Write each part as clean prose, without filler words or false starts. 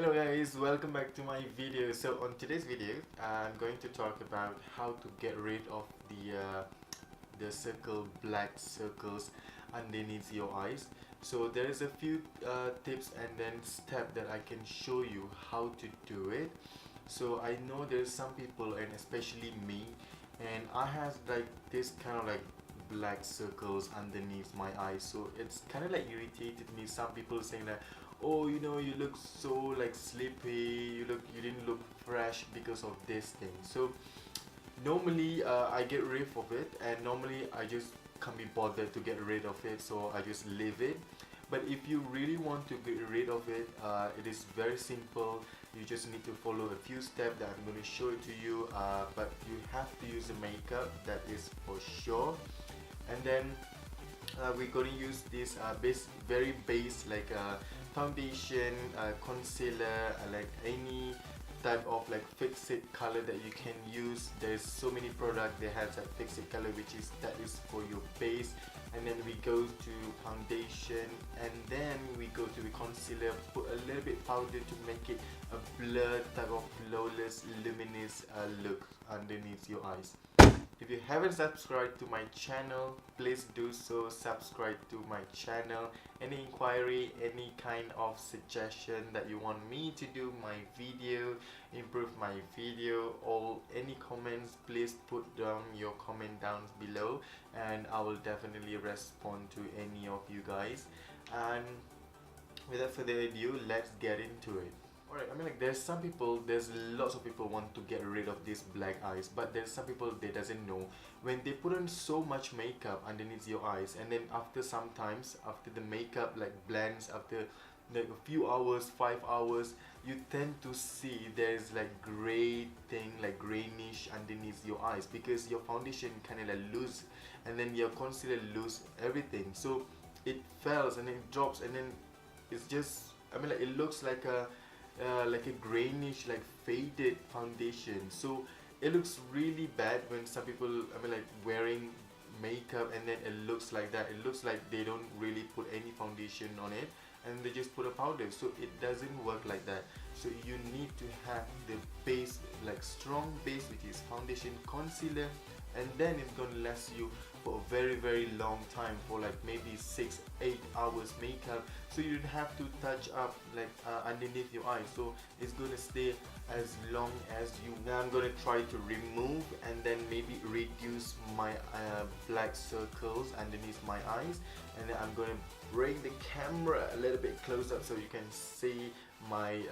Hello guys, welcome back to my video. So on today's video, I'm going to talk about how to get rid of the black circles underneath your eyes. So there is a few tips and then step that I can show you how to do it. So I know there's some people, and especially me, and I have like this kind of like black circles underneath my eyes, so it's kind of like irritated me. Some people saying that, oh, you look so like sleepy, you didn't look fresh because of this thing. So normally I get rid of it, and normally I just can't be bothered to get rid of it, so I just leave it. But if you really want to get rid of it, it is very simple. You just need to follow a few steps that I'm going to show it to you, but you have to use the makeup, that is for sure. And then we're going to use this very base like foundation, concealer, like any type of like fix it color that you can use. There's so many products that has that fix it color, that is for your base. And then we go to foundation, and then we go to the concealer, put a little bit powder to make it a blurred type of flawless luminous look underneath your eyes. If you haven't subscribed to my channel, please do so. Subscribe to my channel. Any inquiry, any kind of suggestion that you want me to do my video, improve my video, or any comments, please put down your comment down below, and I will definitely respond to any of you guys. And without further ado, let's get into it. Alright, I mean, like, there's lots of people want to get rid of these black eyes, but there's some people they doesn't know. When they put on so much makeup underneath your eyes, and then after the makeup like blends, after like a few hours, 5 hours, you tend to see there's like gray thing, like greenish underneath your eyes, because your foundation kind of like loose, and then your concealer lose everything, so it falls and then it drops, and then it's just, I mean, like, it looks like a greenish, like faded foundation. So it looks really bad when some people, I mean, like, wearing makeup and then it looks like that. It looks like they don't really put any foundation on it, and they just put a powder. So it doesn't work like that. So you need to have the base, like strong base, which is foundation, concealer, and then it's gonna last you for a very long time, for like maybe 6-8 hours makeup. So you don't have to touch up like underneath your eyes, so it's gonna stay as long as you. Now I'm gonna try to remove and then maybe reduce my black circles underneath my eyes, and then I'm gonna bring the camera a little bit close up so you can see my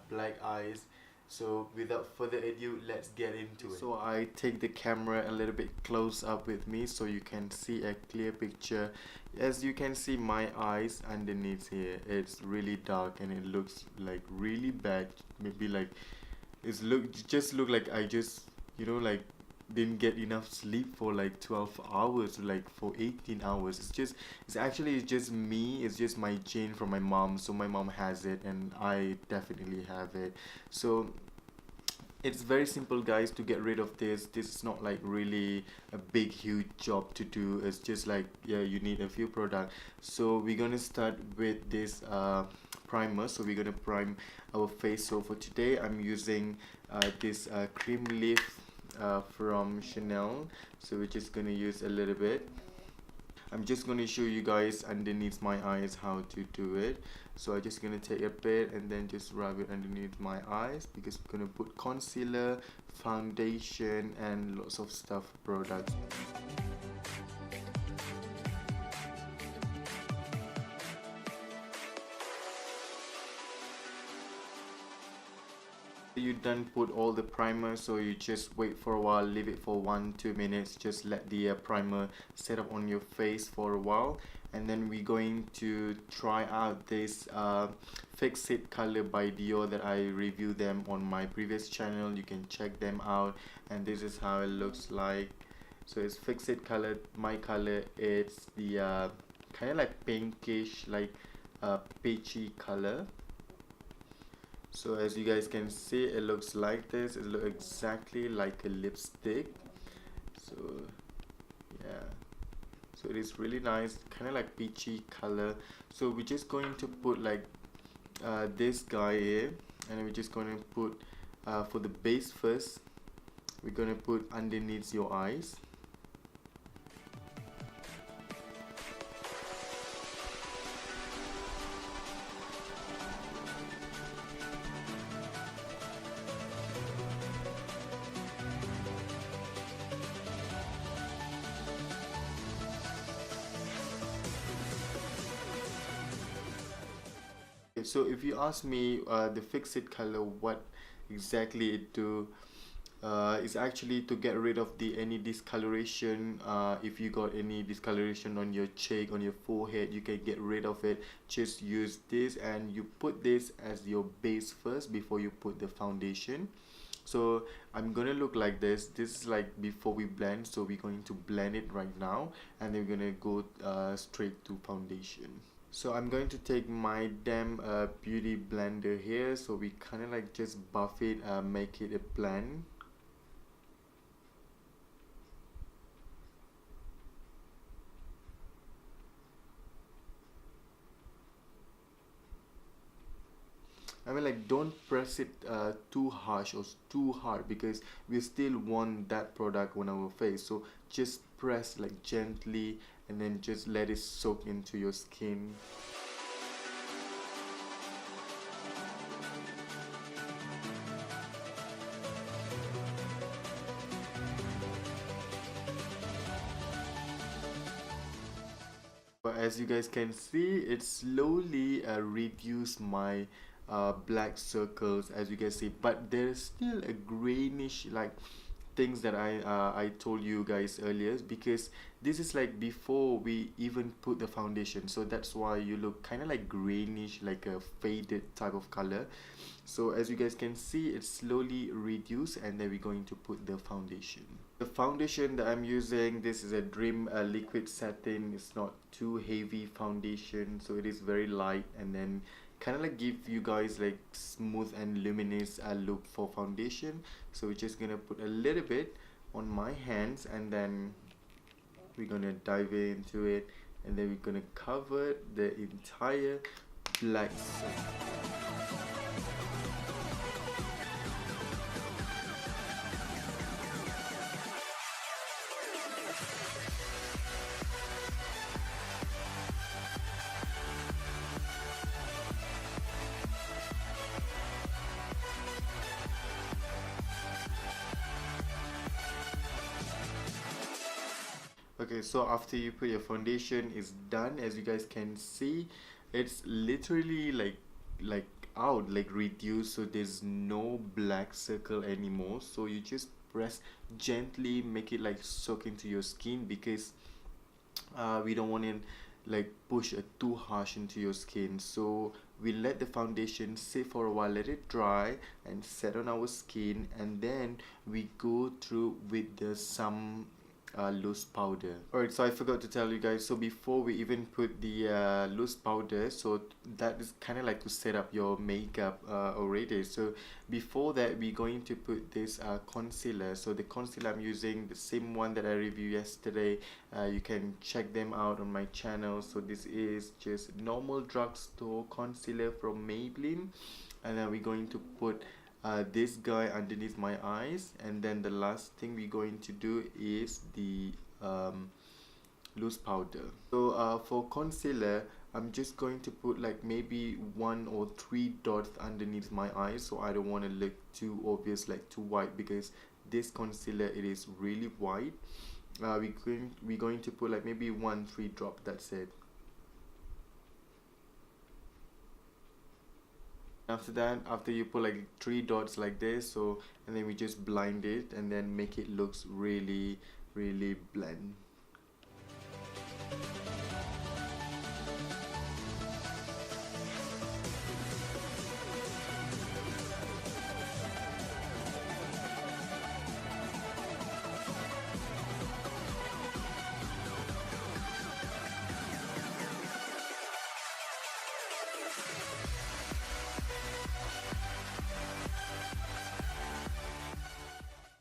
black eyes. So without further ado, let's get into it. So I take the camera a little bit close up with me so you can see a clear picture. As you can see, my eyes underneath here, it's really dark and it looks like really bad. Maybe like just look like I just, like, didn't get enough sleep for like 12 hours, like for 18 hours. It's just me, it's just my gene from my mom. So my mom has it and I definitely have it. So it's very simple, guys, to get rid of this. This is not like really a big huge job to do. It's just like, yeah, you need a few products. So we're gonna start with this primer. So we're gonna prime our face. So for today I'm using this cream leaf from Chanel. So we're just gonna use a little bit. I'm just gonna show you guys underneath my eyes how to do it. So I'm just gonna take a bit and then just rub it underneath my eyes, because we're gonna put concealer, foundation, and lots of stuff products. You done put all the primer, so you just wait for a while, leave it for 1-2 minutes, just let the primer set up on your face for a while. And then we're going to try out this Fix It color by Dior that I reviewed them on my previous channel. You can check them out, and this is how it looks like. So it's Fix It color. My color, it's the kind of like pinkish, like peachy color. So as you guys can see, it looks like this. It looks exactly like a lipstick. So yeah, so it is really nice, kind of like peachy color. So we're just going to put like this guy here. and then we're just going to put for the base first, we're going to put underneath your eyes. So if you ask me the fix it color, what exactly it do, is actually to get rid of the any discoloration. If you got any discoloration on your cheek, on your forehead, you can get rid of it. Just use this, and you put this as your base first before you put the foundation. So I'm gonna look like this. This is like before we blend, so we're going to blend it right now, and then we're gonna go straight to foundation. So I'm going to take my damn beauty blender here, so we kind of like just buff it, make it a blend. I mean, like, don't press it too harsh or too hard, because we still want that product on our face. So just press like gently, and then just let it soak into your skin. But as you guys can see, it slowly reduced my black circles, as you guys see, but there's still a greenish like things that I told you guys earlier, because this is like before we even put the foundation, so that's why you look kind of like greenish, like a faded type of color. So as you guys can see, it's slowly reduced, and then we're going to put the foundation. The foundation that I'm using, this is a Dream liquid satin. It's not too heavy foundation, so it is very light, and then kind of like give you guys like smooth and luminous look for foundation. So we're just gonna put a little bit on my hands, and then we're gonna dive into it, and then we're gonna cover the entire black side. Okay, so after you put your foundation, is done. As you guys can see, it's literally like out, like reduced, so there's no black circle anymore. So you just press gently, make it like soak into your skin, because we don't want it like push it too harsh into your skin. So we let the foundation sit for a while, let it dry and set on our skin, and then we go through with the some loose powder. Alright, so I forgot to tell you guys, so before we even put the loose powder, so that is kind of like to set up your makeup already. So before that, we're going to put this concealer. So the concealer I'm using, the same one that I reviewed yesterday. You can check them out on my channel. So this is just normal drugstore concealer from Maybelline, and then we're going to put this guy underneath my eyes, and then the last thing we're going to do is the loose powder. So for concealer, I'm just going to put like maybe 1 or 3 dots underneath my eyes, so I don't want to look too obvious, like too white, because this concealer, it is really white. We're going to put like maybe 1-3 drop, that's it. After that, after you put like 3 dots like this, so and then we just blind it, and then make it looks really blend.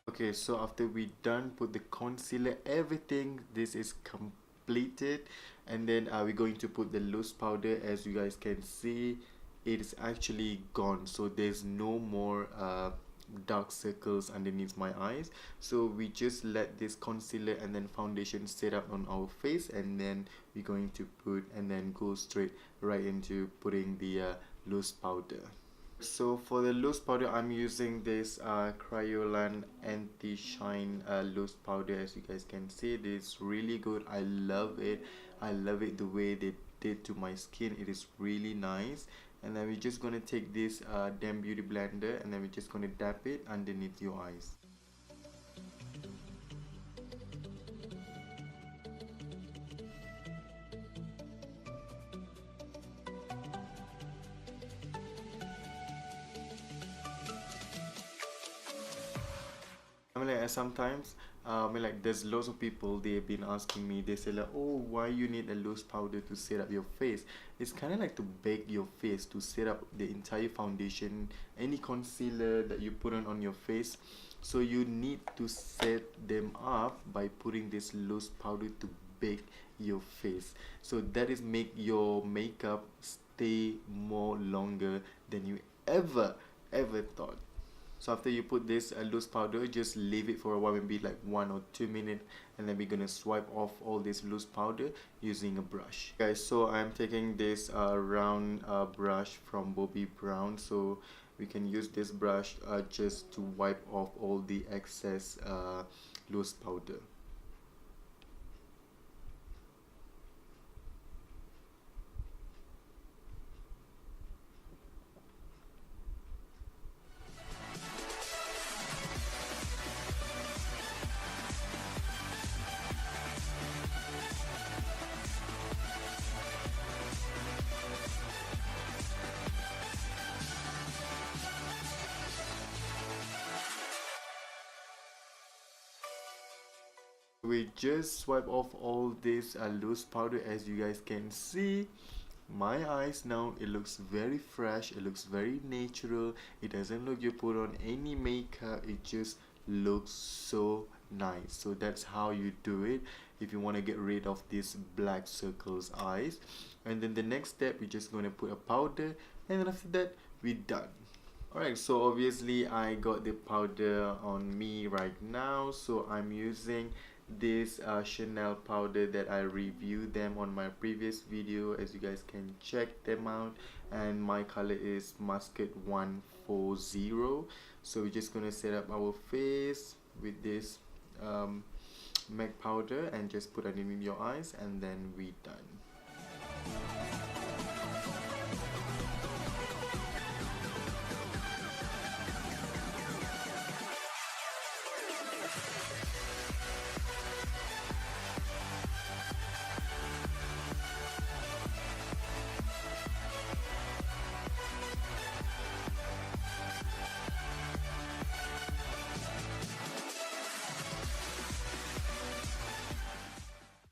Okay, so after we done put the concealer, everything, this is completed, and then we're going to put the loose powder. As you guys can see, it is actually gone, so there's no more dark circles underneath my eyes. So we just let this concealer and then foundation set up on our face, and then we're going to put and then go straight right into putting the loose powder. So for the loose powder, I'm using this Kryolan anti-shine loose powder. As you guys can see, it is really good. I love it. I love it the way they did to my skin. It is really nice. And then we're just gonna take this damn beauty blender, and then we're just gonna dab it underneath your eyes. I mean, like, sometimes, there's lots of people, they've been asking me, they say like, oh, why you need a loose powder to set up your face? It's kind of like to bake your face, to set up the entire foundation, any concealer that you put on your face. So you need to set them up by putting this loose powder to bake your face. So that is make your makeup stay more longer than you ever thought. So after you put this loose powder, just leave it for a while, maybe like 1 or 2 minutes, and then we're gonna swipe off all this loose powder using a brush. Guys, so I'm taking this round brush from Bobbi Brown. So we can use this brush just to wipe off all the excess loose powder. We just swipe off all this loose powder. As you guys can see, my eyes now, it looks very fresh, it looks very natural. It doesn't look you put on any makeup, it just looks so nice. So that's how you do it if you want to get rid of these black circles eyes. And then the next step, we're just going to put a powder, and then after that we're done. Alright, so obviously I got the powder on me right now, so I'm using this Chanel powder that I reviewed them on my previous video. As you guys can check them out, and my color is Muscat 140. So we're just gonna set up our face with this MAC powder and just put it in your eyes, and then we're done.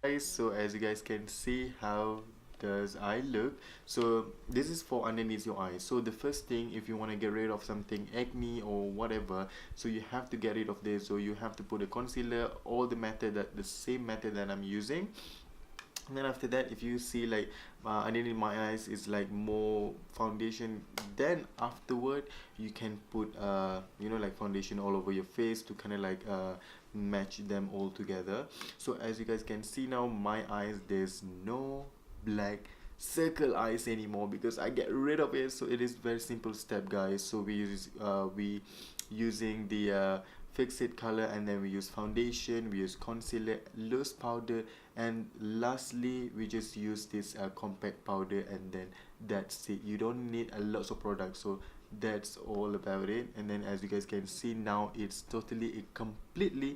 Guys, so as you guys can see, how does I look? So this is for underneath your eyes. So the first thing, if you want to get rid of something acne or whatever, so you have to get rid of this. So you have to put a concealer, all the method, that the same method that I'm using. And then after that, if you see like underneath my eyes is like more foundation, then afterward you can put you know, like foundation all over your face to kind of like match them all together. So as you guys can see now, my eyes, there's no black circle eyes anymore because I get rid of it. So it is very simple step, guys. So we using the fix it color, and then we use foundation, we use concealer, loose powder, and lastly we just use this compact powder, and then that's it. You don't need a lot of products. So that's all about it. And then as you guys can see now, it's totally completely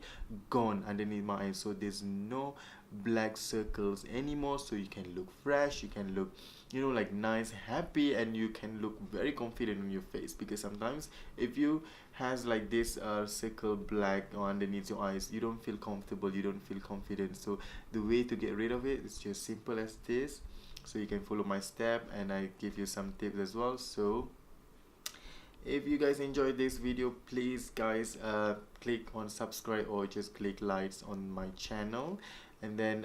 gone underneath my eyes. So there's no black circles anymore. So you can look fresh, you can look, you know, like nice, happy, and you can look very confident on your face. Because sometimes if you has like this circle black underneath your eyes, you don't feel comfortable, you don't feel confident. So the way to get rid of it is just simple as this. So you can follow my step, and I give you some tips as well. So if you guys enjoyed this video, please guys click on subscribe or just click likes on my channel, and then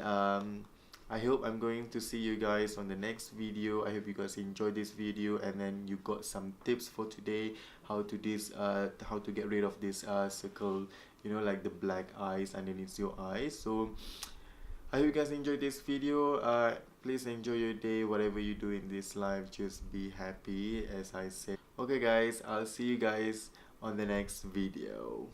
I hope I'm going to see you guys on the next video. I hope you guys enjoyed this video and then you got some tips for today, how to get rid of this circle, you know, like the black eyes underneath your eyes. So I hope you guys enjoyed this video. Please enjoy your day, whatever you do in this life, just be happy, as I said. Okay guys, I'll see you guys on the next video.